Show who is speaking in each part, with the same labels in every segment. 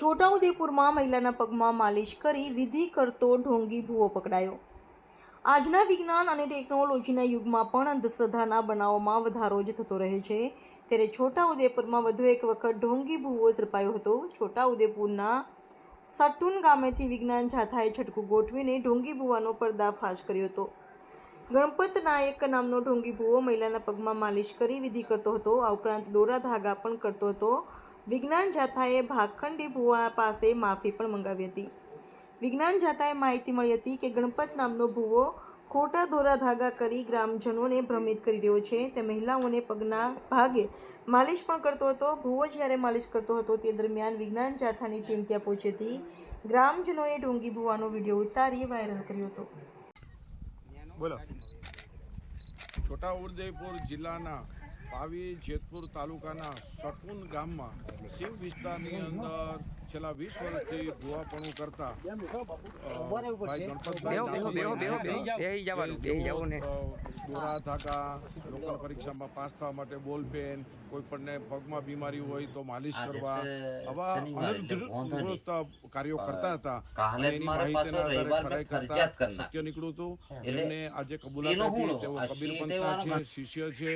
Speaker 1: છોટાઉદેપુરમાં મહિલાના પગમાં માલિશ કરી વિધિ કરતો ઢોંગી ભૂવો પકડાયો। આજના વિજ્ઞાન અને ટેકનોલોજીના યુગમાં પણ અંધશ્રદ્ધાના બનાવોમાં વધારો જ થતો રહે છે। ત્યારે છોટાઉદેપુરમાં વધુ એક વખત ઢોંગી ભૂવો ઝડપાયો હતો। છોટાઉદેપુરના સટુન ગામેથી વિજ્ઞાન જાથાએ છટકું ગોઠવીને ઢોંગી ભૂવાનો પર્દાફાશ કર્યો હતો। ગણપત નાયક નામનો ઢોંગી ભૂવો મહિલાના પગમાં માલિશ કરી વિધિ કરતો હતો। આ ઉપરાંત દોરા ધાગા પણ કરતો હતો। વિજ્ઞાન જાથાએ ભાગખંડી ભૂવા પાસે માફી પણ મંગાવી હતી। વિજ્ઞાન જાથાએ માહિતી મળી હતી કે ગણપત નામનો ભૂવો ખોટા દોરા ધાગા કરી ગ્રામજનોને ભ્રમિત કરી રહ્યો છે। તે મહિલાઓને પગના ભાગે માલિશ પણ કરતો હતો। ભૂવો જ્યારે માલિશ કરતો હતો તે દરમિયાન વિજ્ઞાન જાથાની ટીમ ત્યાં પહોંચી હતી। ગ્રામજનોએ ઢોંગી ભૂવાનો વિડીયો ઉતારી વાયરલ કર્યો હતો।
Speaker 2: બોલો। છોટાઉદેપુર જિલ્લાના પાવી જેતપુર તાલુકાના સટુન ગામમાં શિવ વિસ્તારની અંદર છેલ્લા 20 વર્ષથી ભૂવાપણું કરતા ભાઈ ગણપતભાઈ દોરા ધાગા, લોકલ પરીક્ષામાં પાસ થવા માટે બોલપેન, કોઈ પણને પગમાં બીમારી હોય તો માલિશ કરવા, આવા અનધિકૃત કાર્યો કરતા હતા। એની માહિતીના આધારે ખરાઈ કરતા સત્ય નીકળ્યું હતું। એમને આજે કબૂલાત આપી। તેઓ કબીર પંથના છે, શિષ્ય છે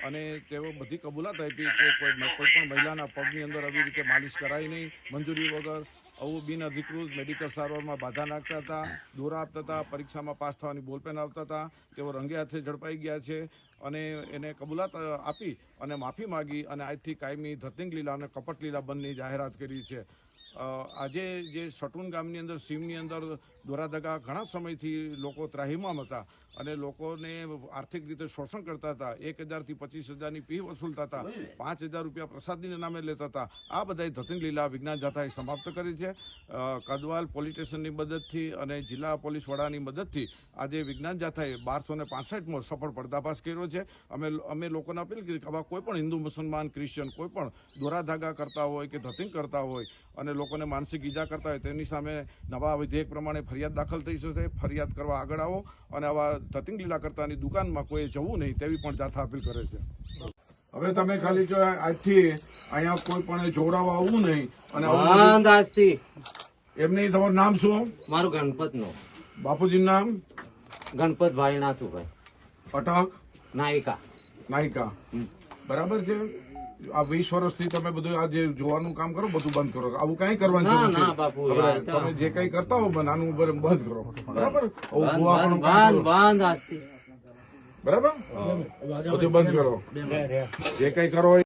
Speaker 2: અને તેઓ બધી કબૂલાત આપી કે કોઈ પણ મહિલાના પગની અંદર આવી રીતે માલિશ કરાય નહીં મંજૂરી વગર। આવું બિનઅધિકૃત મેડિકલ સારવારમાં બાધા નાખતા હતા, દોરા આપતા હતા, પરીક્ષામાં પાસ થવાની બોલપેન આપતા હતા। તેઓ રંગે હાથે ઝડપાઈ ગયા છે અને એને કબૂલાત આપી અને માફી માગી અને આજથી કાયમી ધતિંગ લીલા અને કપટ લીલા બંધની જાહેરાત કરી છે। આજે જે સટુન ગામની અંદર શિવની અંદર દોરાધગા ઘણા સમયથી લોકો ત્રાહિમામ હતા અને લોકોને આર્થિક રીતે શોષણ કરતા હતા। 1000 થી 25,000ની ફી વસૂલતા હતા, 5,000 રૂપિયા પ્રસાદીના નામે લેતા હતા। આ બધા ધતિંગ લીલા વિજ્ઞાન જાથાએ સમાપ્ત કરી છે। કદવાલ પોલીસ સ્ટેશનની મદદથી અને જિલ્લા પોલીસ વડાની મદદથી આજે વિજ્ઞાન જાથાએ 1265મો સફળ પર્દાફાશ કર્યો છે। અમે લોકોને અપીલ કરી કે આવા કોઈ પણ હિન્દુ, મુસલમાન, ક્રિશ્ચિયન કોઈ પણ દોરાધાગા કરતા હોય કે ધતિંગ કરતા હોય અને લોકોને માનસિક ઈજા કરતા હોય તેની સામે નવા વિધેયક પ્રમાણે ફરિયાદ દાખલ થઈ શકે। ફરિયાદ કરવા આગળ આવો અને આવા ધતિંગ લીલા કરતાની દુકાનમાં કોઈ જવું નહીં તેવી પણ જાથા અપીલ કરે છે। હવે તમે ખાલી જો આજથી અહીંયા કોઈ પણ જોડાવા આવવું નહીં અને
Speaker 3: આજથી
Speaker 2: એમને તમારું નામ શું?
Speaker 3: મારું ગણપત નું
Speaker 2: બાપુજીનું નામ?
Speaker 3: ગણપતભાઈ નાથુભાઈ
Speaker 2: અટક નાયિકા બરાબર છે। આ 20 વર્ષથી તમે બધું આ જે જોવાનું કામ કરો બધું બંધ કરો। આવું કઈ કરવાનું જરૂર નથી। તમે જે કઈ કરતા હો નાનું બંધ કરો બરાબર।
Speaker 3: બંધ આજથી
Speaker 2: બરાબર બધું બંધ કરો। જે કઈ કરો